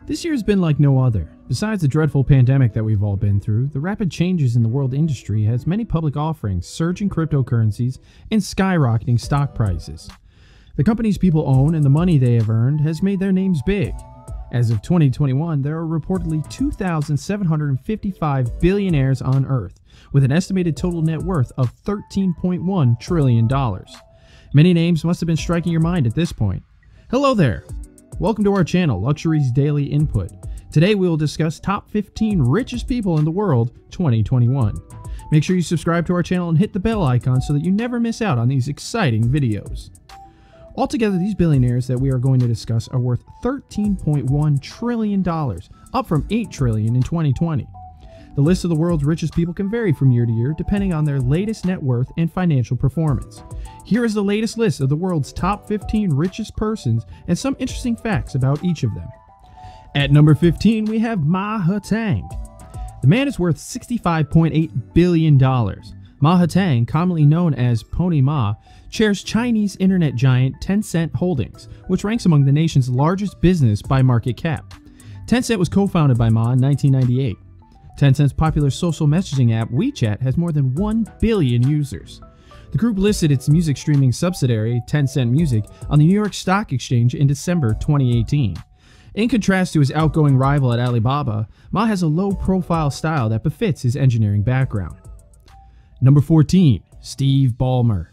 This year has been like no other. Besides the dreadful pandemic that we've all been through, the rapid changes in the world industry has many public offerings, surging cryptocurrencies, and skyrocketing stock prices. The companies people own and the money they have earned has made their names big. As of 2021, there are reportedly 2,755 billionaires on Earth, with an estimated total net worth of $13.1 trillion. Many names must have been striking your mind at this point. Hello there! Welcome to our channel, Luxuries Daily Input. Today we will discuss top 15 richest people in the world 2021. Make sure you subscribe to our channel and hit the bell icon so that you never miss out on these exciting videos. Altogether, these billionaires that we are going to discuss are worth $13.1 trillion, up from $8 trillion in 2020. The list of the world's richest people can vary from year to year depending on their latest net worth and financial performance. Here is the latest list of the world's top 15 richest persons and some interesting facts about each of them. At number 15, we have Ma Huanteng. The man is worth $65.8 billion. Ma Huanteng, commonly known as Pony Ma, chairs Chinese internet giant Tencent Holdings, which ranks among the nation's largest business by market cap. Tencent was co-founded by Ma in 1998. Tencent's popular social messaging app WeChat has more than 1 billion users. The group listed its music streaming subsidiary, Tencent Music, on the New York Stock Exchange in December 2018. In contrast to his outgoing rival at Alibaba, Ma has a low-profile style that befits his engineering background. Number 14. Steve Ballmer.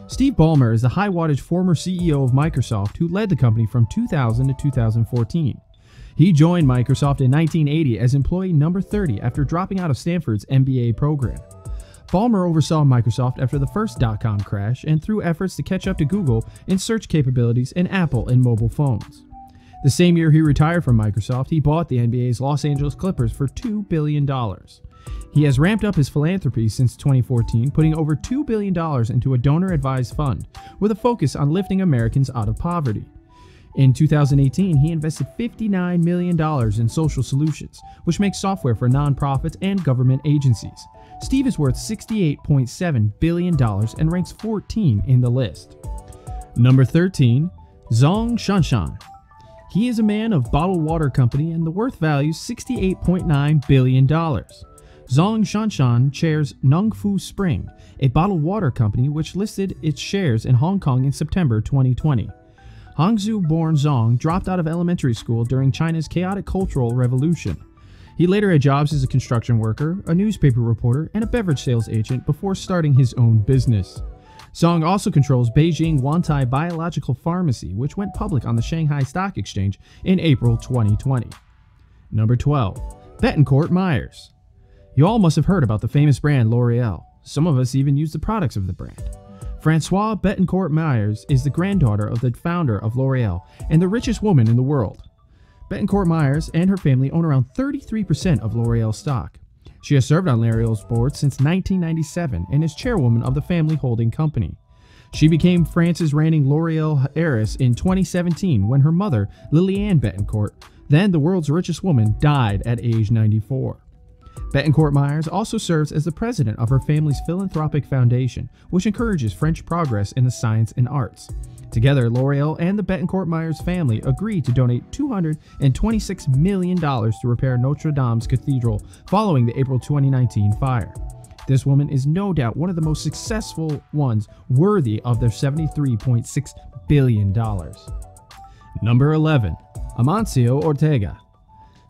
Steve Ballmer is the high-wattage former CEO of Microsoft who led the company from 2000 to 2014. He joined Microsoft in 1980 as employee number 30 after dropping out of Stanford's MBA program. Ballmer oversaw Microsoft after the first dot-com crash and through efforts to catch up to Google in search capabilities and Apple in mobile phones. The same year he retired from Microsoft, he bought the NBA's Los Angeles Clippers for $2 billion. He has ramped up his philanthropy since 2014, putting over $2 billion into a donor-advised fund with a focus on lifting Americans out of poverty. In 2018, he invested $59 million in social solutions, which makes software for nonprofits and government agencies. Steve is worth $68.7 billion and ranks 14 in the list. Number 13. Zhong Shanshan. He is a man of bottled water company and the worth values $68.9 billion. Zhong Shanshan chairs Nongfu Spring, a bottled water company which listed its shares in Hong Kong in September 2020. Hangzhou-born Zhong dropped out of elementary school during China's chaotic Cultural Revolution. He later had jobs as a construction worker, a newspaper reporter, and a beverage sales agent before starting his own business. Zhong also controls Beijing Wantai Biological Pharmacy, which went public on the Shanghai Stock Exchange in April 2020. Number 12. Bettencourt Meyers. You all must have heard about the famous brand L'Oreal. Some of us even use the products of the brand. Françoise Bettencourt Meyers is the granddaughter of the founder of L'Oreal and the richest woman in the world. Bettencourt Meyers and her family own around 33% of L'Oreal stock. She has served on L'Oreal's board since 1997 and is chairwoman of the family holding company. She became France's reigning L'Oreal heiress in 2017 when her mother, Liliane Bettencourt, then the world's richest woman, died at age 94. Bettencourt Meyers also serves as the president of her family's philanthropic foundation, which encourages French progress in the science and arts. Together, L'Oreal and the Bettencourt Meyers family agreed to donate $226 million to repair Notre Dame's cathedral following the April 2019 fire. This woman is no doubt one of the most successful ones worthy of their $73.6 billion. Number 11. Amancio Ortega.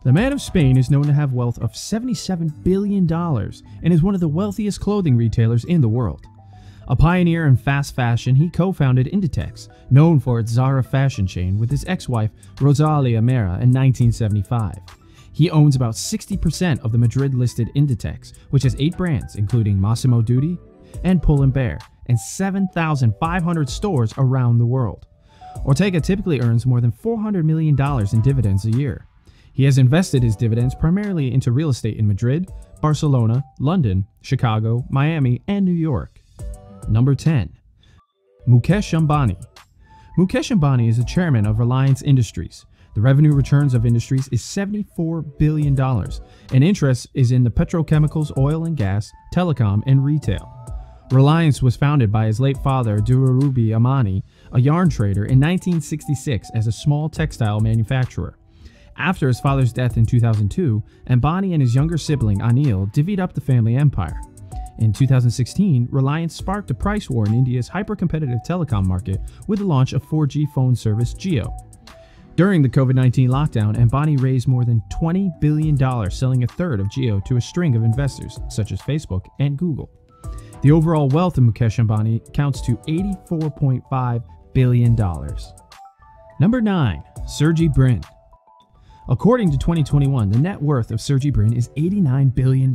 The man of Spain is known to have wealth of $77 billion and is one of the wealthiest clothing retailers in the world. A pioneer in fast fashion, he co-founded Inditex, known for its Zara fashion chain, with his ex-wife Rosalia Mera in 1975. He owns about 60% of the Madrid-listed Inditex, which has 8 brands including Massimo Dutti and Pull & Bear, and 7,500 stores around the world. Ortega typically earns more than $400 million in dividends a year. He has invested his dividends primarily into real estate in Madrid, Barcelona, London, Chicago, Miami, and New York. Number 10. Mukesh Ambani. Mukesh Ambani is the chairman of Reliance Industries. The revenue returns of Industries is $74 billion, and interest is in the petrochemicals, oil and gas, telecom, and retail. Reliance was founded by his late father, Dhirubhai Ambani, a yarn trader, in 1966 as a small textile manufacturer. After his father's death in 2002, Ambani and his younger sibling Anil divvied up the family empire. In 2016, Reliance sparked a price war in India's hyper-competitive telecom market with the launch of 4G phone service Jio. During the COVID-19 lockdown, Ambani raised more than $20 billion, selling a third of Jio to a string of investors such as Facebook and Google. The overall wealth of Mukesh Ambani counts to $84.5 billion. Number 9. Sergey Brin. According to 2021, the net worth of Sergey Brin is $89 billion.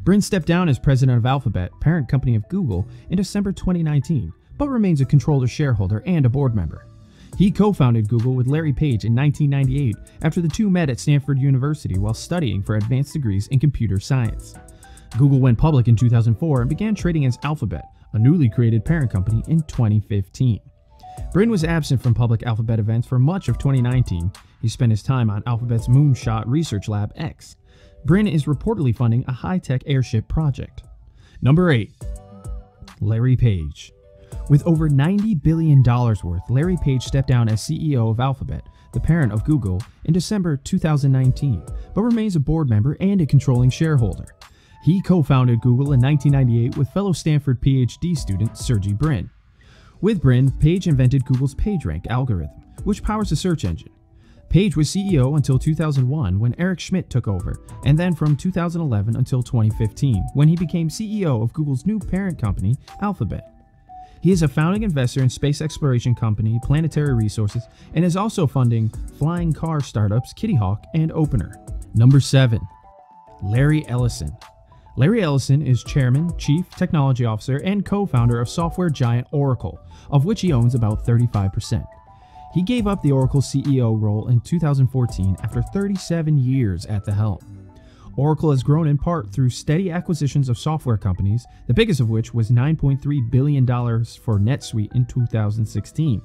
Brin stepped down as president of Alphabet, parent company of Google, in December 2019, but remains a controller shareholder and a board member. He co-founded Google with Larry Page in 1998 after the two met at Stanford University while studying for advanced degrees in computer science. Google went public in 2004 and began trading as Alphabet, a newly created parent company, in 2015. Brin was absent from public Alphabet events for much of 2019. He spent his time on Alphabet's Moonshot Research Lab X. Brin is reportedly funding a high-tech airship project. Number 8. Larry Page. With over $90 billion worth, Larry Page stepped down as CEO of Alphabet, the parent of Google, in December 2019, but remains a board member and a controlling shareholder. He co-founded Google in 1998 with fellow Stanford PhD student Sergey Brin. With Brin, Page invented Google's PageRank algorithm, which powers the search engine. Page was CEO until 2001 when Eric Schmidt took over, and then from 2011 until 2015 when he became CEO of Google's new parent company, Alphabet. He is a founding investor in space exploration company Planetary Resources and is also funding flying car startups Kitty Hawk and Opener. Number 7. Larry Ellison. Larry Ellison is chairman, chief technology officer, and co-founder of software giant Oracle, of which he owns about 35%. He gave up the Oracle CEO role in 2014 after 37 years at the helm. Oracle has grown in part through steady acquisitions of software companies, the biggest of which was $9.3 billion for NetSuite in 2016.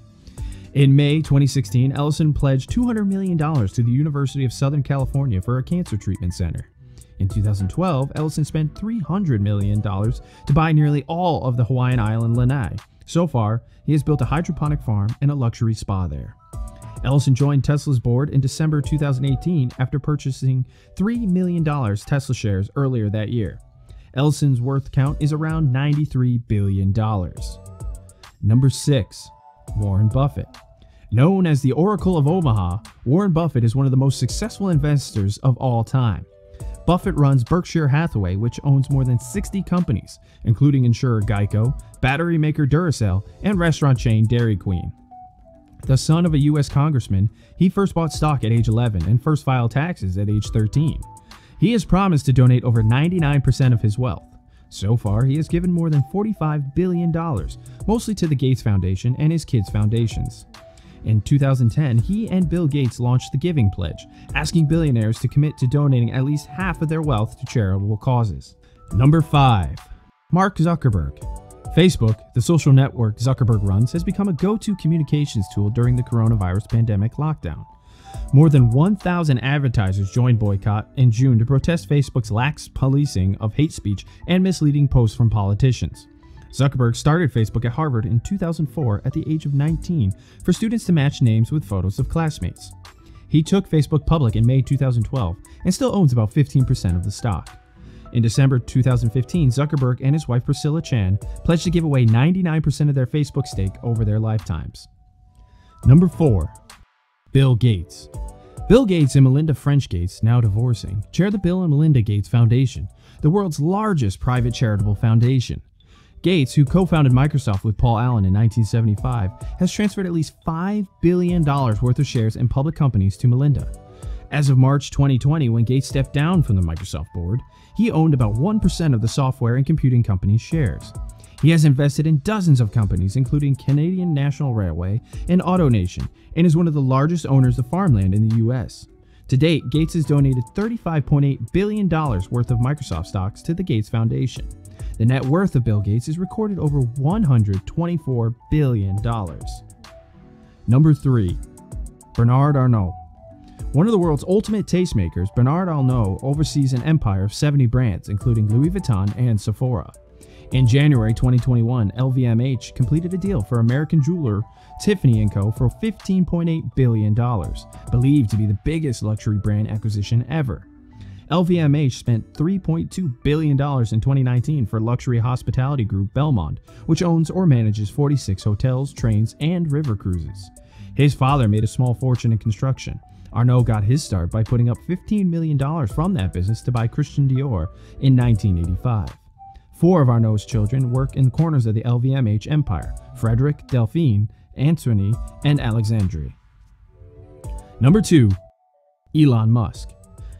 In May 2016, Ellison pledged $200 million to the University of Southern California for a cancer treatment center. In 2012, Ellison spent $300 million to buy nearly all of the Hawaiian island Lanai. So far, he has built a hydroponic farm and a luxury spa there. Ellison joined Tesla's board in December 2018 after purchasing $3 million Tesla shares earlier that year. Ellison's worth count is around $93 billion. Number 6. Warren Buffett. Known as the Oracle of Omaha, Warren Buffett is one of the most successful investors of all time. Buffett runs Berkshire Hathaway, which owns more than 60 companies, including insurer Geico, battery maker Duracell, and restaurant chain Dairy Queen. The son of a U.S. congressman, he first bought stock at age 11 and first filed taxes at age 13. He has promised to donate over 99% of his wealth. So far, he has given more than $45 billion, mostly to the Gates Foundation and his kids' foundations. In 2010, he and Bill Gates launched the Giving Pledge, asking billionaires to commit to donating at least half of their wealth to charitable causes. Number 5. Mark Zuckerberg. Facebook, the social network Zuckerberg runs, has become a go-to communications tool during the coronavirus pandemic lockdown. More than 1,000 advertisers joined boycott in June to protest Facebook's lax policing of hate speech and misleading posts from politicians. Zuckerberg started Facebook at Harvard in 2004 at the age of 19 for students to match names with photos of classmates. He took Facebook public in May 2012 and still owns about 15% of the stock. In December 2015, Zuckerberg and his wife Priscilla Chan pledged to give away 99% of their Facebook stake over their lifetimes. Number 4. Bill Gates. Bill Gates and Melinda French Gates, now divorcing, chair the Bill and Melinda Gates Foundation, the world's largest private charitable foundation. Gates, who co-founded Microsoft with Paul Allen in 1975, has transferred at least $5 billion worth of shares in public companies to Melinda. As of March 2020, when Gates stepped down from the Microsoft board, he owned about 1% of the software and computing company's shares. He has invested in dozens of companies, including Canadian National Railway and AutoNation, and is one of the largest owners of farmland in the U.S. To date, Gates has donated $35.8 billion worth of Microsoft stocks to the Gates Foundation. The net worth of Bill Gates is recorded over $124 billion. Number 3. Bernard Arnault. One of the world's ultimate tastemakers, Bernard Arnault oversees an empire of 70 brands, including Louis Vuitton and Sephora. In January 2021, LVMH completed a deal for American jeweler Tiffany & Co. for $15.8 billion, believed to be the biggest luxury brand acquisition ever. LVMH spent $3.2 billion in 2019 for luxury hospitality group Belmond, which owns or manages 46 hotels, trains, and river cruises. His father made a small fortune in construction. Arnault got his start by putting up $15 million from that business to buy Christian Dior in 1985. 4 of Arnault's children work in corners of the LVMH empire: Frederick, Delphine, Anthony, and Alexandre. Number 2. Elon Musk.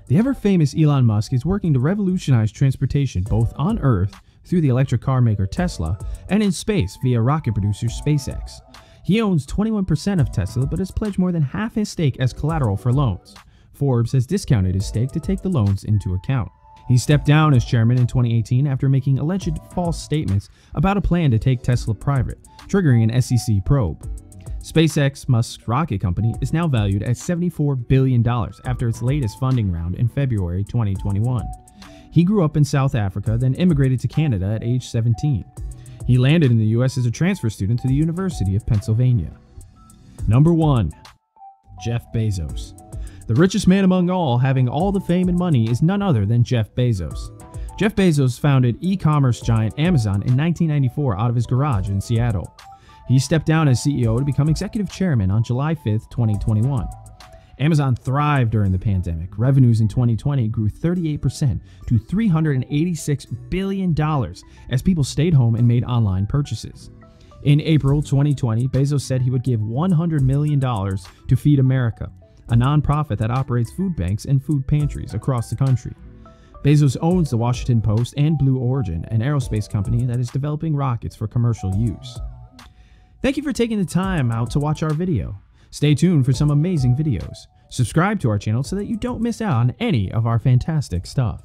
The ever-famous Elon Musk is working to revolutionize transportation both on Earth through the electric car maker Tesla and in space via rocket producer SpaceX. He owns 21% of Tesla but has pledged more than half his stake as collateral for loans. Forbes has discounted his stake to take the loans into account. He stepped down as chairman in 2018 after making alleged false statements about a plan to take Tesla private, triggering an SEC probe. SpaceX, Musk's rocket company, is now valued at $74 billion after its latest funding round in February 2021. He grew up in South Africa, then immigrated to Canada at age 17. He landed in the US as a transfer student to the University of Pennsylvania. Number 1. Jeff Bezos. The richest man among all, having all the fame and money, is none other than Jeff Bezos. Jeff Bezos founded e-commerce giant Amazon in 1994 out of his garage in Seattle. He stepped down as CEO to become executive chairman on July 5, 2021. Amazon thrived during the pandemic. Revenues in 2020 grew 38% to $386 billion as people stayed home and made online purchases. In April 2020, Bezos said he would give $100 million to Feed America, a nonprofit that operates food banks and food pantries across the country. Bezos owns the Washington Post and Blue Origin, an aerospace company that is developing rockets for commercial use. Thank you for taking the time out to watch our video. Stay tuned for some amazing videos. Subscribe to our channel so that you don't miss out on any of our fantastic stuff.